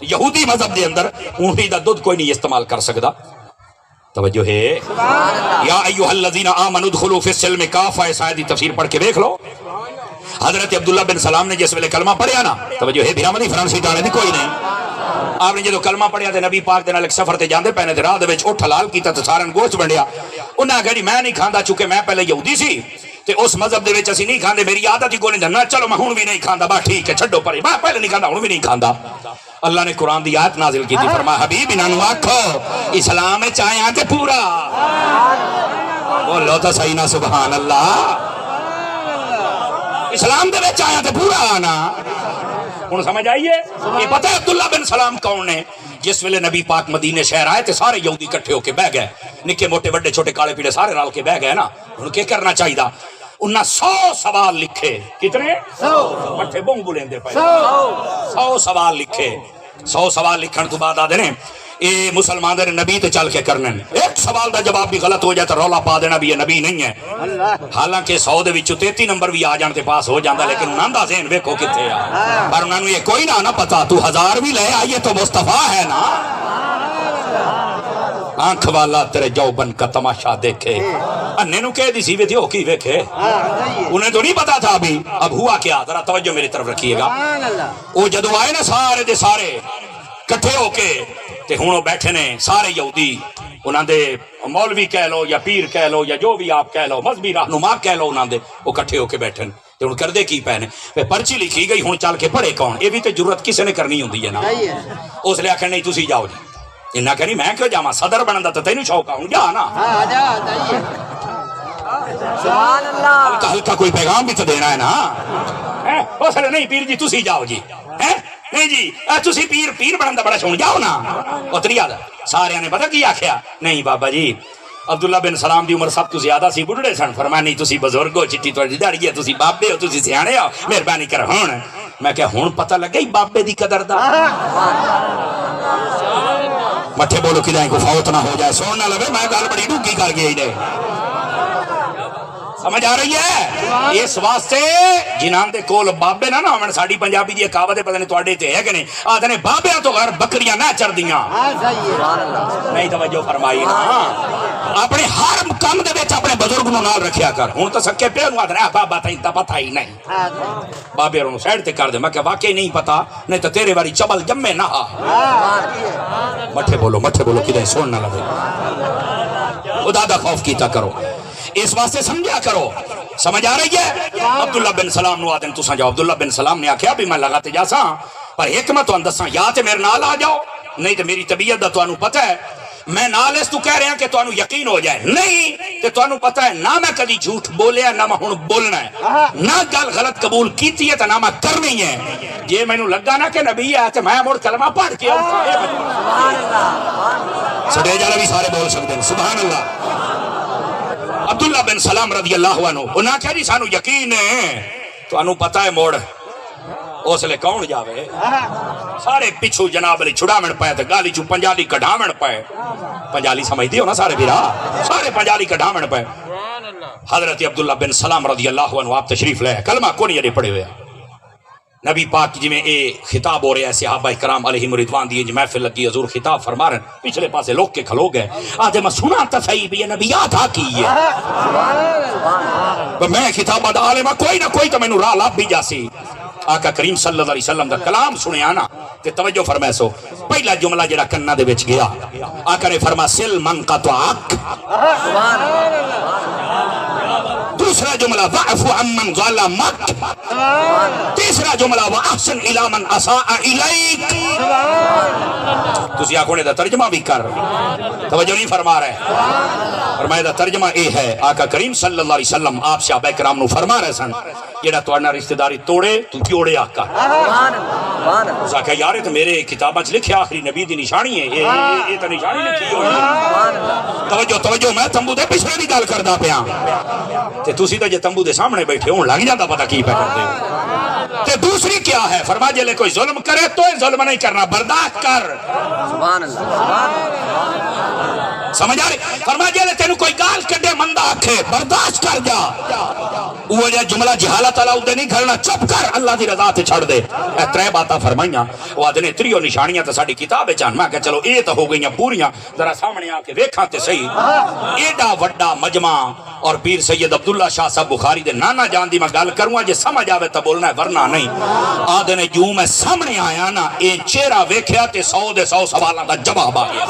یہودی مذہب دے اندر اونٹی دا دودھ کوئی نہیں استعمال کر سکدا. توجہ ہے. یا ایھا الذین آمنوا ادخلوا فی السلم کافہ. اس آیت دی تفسیر پڑھ کے دیکھ لو. حضرت عبداللہ بن سلام نے جس ویلے کلمہ پڑھیا نا, توجہ ہے بھیامدی فرانسی ڈالے دی کوئی نہیں, آپ نے جدو کلمہ پڑھیا تے نبی پاک دے نال ایک سفر تے جاندے پے نے تے راہ دے وچ اٹھ حلال کیتا تے سارن گوشت ونڈیا. انہاں کہا جی میں نہیں کھاندا چونکہ میں پہلے یہودی سی تے اس مذہب دے وچ اسی نہیں کھاندے, میری عادت ہی کوئی نہیں, چلو میں ہن بھی نہیں کھاندا, با ٹھیک ہے چھڈو پرے, میں پہلے نہیں کھاندا ہن بھی نہیں کھاندا. اللہ نے قرآن دی آیت نازل کی تھی, فرمایا حبیب انہاں نوں آکھو اسلام وچ آیا تے پورا بولو تو صحیح نا سبحان اللہ. اسلام دے وچ آیا تے پورا آنا. ہن سمجھ آئیے یہ پتہ ہے عبداللہ بن سلام کون نے؟ جس ویلے نبی پاک مدینے شہر آئے تے سارے یہودی کٹھے ہو کے بہ گئے, نکے موٹے بڑے چھوٹے کالے پیڑے سارے رل کے بہ گئے نا. ہن کیا کرنا چاہیے؟ انہاں 100 سوال لکھے. کتنے؟ 100. مٹھے بونگ بولندے پے 100 سوال لکھے. 100 سوال لکھن تو بعد آدھے نے اے مسلمان دے نبی تے چل کے کرنے, ایک سوال دا جواب بھی غلط ہو جائے تو رولا پا دینا بھی یہ نبی نہیں ہے. حالانکہ 100 دے وچوں 33 نمبر بھی آ جان تے پاس ہو جاندا, لیکن انہاں دا ذہن ویکھو کتھے آ. پر انہاں نوں یہ کوئی نہ پتا تو 1000 بھی لے آئیے تو مصطفیٰ ہے نا. آنکھ والا تیرے جوبن کا تماشا دیکھے, انہیں نو کہہ دی سی وے ہو کی ویکھے. انہیں تو نہیں پتا تھا ابھی. اب ہوا کیا, ذرا توجہ میری طرف رکھیے گا. وہ جدو آئے نا سارے دے سارے کٹھے ہو کے تے ہن وہ بیٹھے نے سارے یہودی, انہاں دے مولوی کہہ لو یا پیر کہہ لو یا جو بھی آپ کہہ لو, مذہبی رہنما کہہ لو, انہاں دے وہ کٹھے ہو کے بیٹھے تے ہن کردے کی پے نے, پرچی لکھی گئی, ہن چل کے پڑھے کون؟ یہ بھی تے جرت کسے نے کرنی ہوندی ہے نا. اس لیے آکھن نہیں تسی جاؤ جی. انہاں کہ نہیں میں کیوں جاواں, صدر بنن دا تے تینوں شوق آ, جا نا. سبحان اللہ. ہلکا ہلکا کوئی پیغام بھی تو دینا ہے نا. اس لیے نہیں پیر جی تسی جاؤ جی, نہیں جی تسی پیر بنن دا بڑا شوق, جاؤ نا. اتری آ سارے نے پتہ کی آکھیا, نہیں بابا جی عبداللہ بن سلام دی عمر سب تو زیادہ سی, بڑھڑے سن. فرمایا نہیں تسی بزرگ ہو, چٹی تواڈی داڑھی ہے, تسی بابے ہو, تسی سیانے ہو, مہربانی کر. ہن میں کہ ہن پتہ لگا ہی بابے دی قدر دا. مٹھے بولو کدائیں کو فوت نہ ہو جائے, سون نہ لگے میں گل بڑی ڈوگی کر گئی نے. سمجھ آ رہی ہے؟ اس واسطے جنہاں دے کول بابے نہ ہون, ساڈی پنجابی دی کہاوت پتہ نہیں تواڈے تے ہے کہ نہیں, آدھے نے بابیاں تو غیر بکریاں نہ چردیاں. نہیں توجہ فرمائی نا. اپنے ہر کام دے وچ اپنے بزرگ نوں نال رکھیا کر. ہن تو سکے پیو نوں آدھے بابا تائیں تا پتہ ہی نہیں, بابے نوں سائیڈ تے کر دے. میں کہ واقعی نہیں پتا, نہیں تو تیرے واری چبل جمے نہ آ. مٹھے بولو کدھر سون نہ لگے. خدا دا خوف کیتا کرو, اس واسطے سمجھا کرو. سمجھ آ رہی ہے؟ عبداللہ بن سلام نو آدن تساں جاؤ. عبداللہ بن سلام نے آکھیا بھی میں لگاتے جاساں, پر ایک میں تانوں دساں, یا تے میرے نال آ جاؤ, نہیں تے میری طبیعت دا تانوں پتہ ہے, میں نال اس تو کہہ رہا کہ تانوں یقین ہو جائے. نہیں تے تانوں پتہ ہے نہ میں کدی جھوٹ بولیا, نہ میں ہن بولنا ہے, نہ گل غلط قبول کیتی ہے تے نہ میں کرنی ہے. جے مینوں لگا نا کہ نبی ہے تے میں مڑ کلمہ پڑھ کے آؤں. سبحان اللہ. سٹیج والے بھی سارے بول سکتے ہیں سبحان اللہ. عبداللہ بن سلام رضی اللہ عنہ, انہاں کہا جی سانو یقین ہے, تانوں پتہ ہے موڑ اس لئے کون جاوے. سارے پچھو جناب علی چھڑامن پائے تے گالی چو پنجالی کڑھامن پائے. پنجالی سمجھتے ہو نا سارے بیرا, سارے پنجالی کڑھامن پائے. حضرت عبداللہ بن سلام رضی اللہ عنہ آپ تشریف لے, کلمہ کونی جڑے پڑے ہوئے. نبی پاک جی میں اے خطاب ہو رہے ہیں صحابہ کرام علیہم رضوان دی محفل لگی, حضور خطاب فرما رہے ہیں, پچھلے پاسے لوگ کے کھلو گئے. آدھے میں سنا تا صحیح بھی یہ نبی آدھا کی ہے, میں خطاب آدھا عالمہ کوئی نہ کوئی تو میں نو راہ لاب بھی جاسی. آقا کریم صلی اللہ علیہ وسلم دا کلام سنے آنا تے توجہ فرمائے سو. پہلا جملہ جڑا کنہ دے وچ گیا, آقا نے فرما سل من قطعک. دوسرا جملہ وعفو عمن ظلمک. تیسرا جملہ واحسن الی من اساء الیک. تسی آنکھوں نے دا ترجمہ بھی کر, توجہ نہیں فرما رہے. فرمایا دا ترجمہ اے ہے, آقا کریم صلی اللہ علیہ وسلم آپ صحابہ کرام نو فرما رہے سن, جیڑا توڑنا رشتہ داری توڑے تو کیوڑے آقا. اس آقا یارے تو میرے کتابہ چ لکھے آخری نبی دی نشانی ہے, یہ تو نشانی لکھی ہوئی. توجہ میں تمبو دے پچھلے دی گل کردا پیاں تے تسی تے جے تمبو دے سامنے بیٹھے ہون لگ جاندا پتہ کی پہ کرتے ہو. تے دوسری کیا ہے, فرما جے لے کوئی ظلم کرے تو ظلم نہیں کرنا, برداشت کر. سبحان اللہ. سمجھ آ رہی؟ فرما جے لے تینوں کوئی گال کڈے مندہ آکھے, برداشت کر جا. وہ جا جملہ جہالت والا اودے نہیں کھڑنا، چپ کر، اللہ دی رضا تے چھڑ دے. اے ترے باتاں فرمائیاں، وہ آدھنے تریو نشانیاں تے ساڈی کتاب چان. میں کہ چلو اے تو ہو گئیاں پوریاں، ذرا سامنے آ کے ویکھاں تے صحیح. ایڈا وڈا مجمع اور پیر سید عبداللہ شاہ صاحب بخاری دے نانا جان دی میں گل کروں، جے سمجھ آوے تو بولنا ہے ورنہ نہیں. آدھنے جو میں سامنے آیا نا، اے چہرہ ویکھیا تے 100 دے 100 سوالاں دا جواب آ گیا.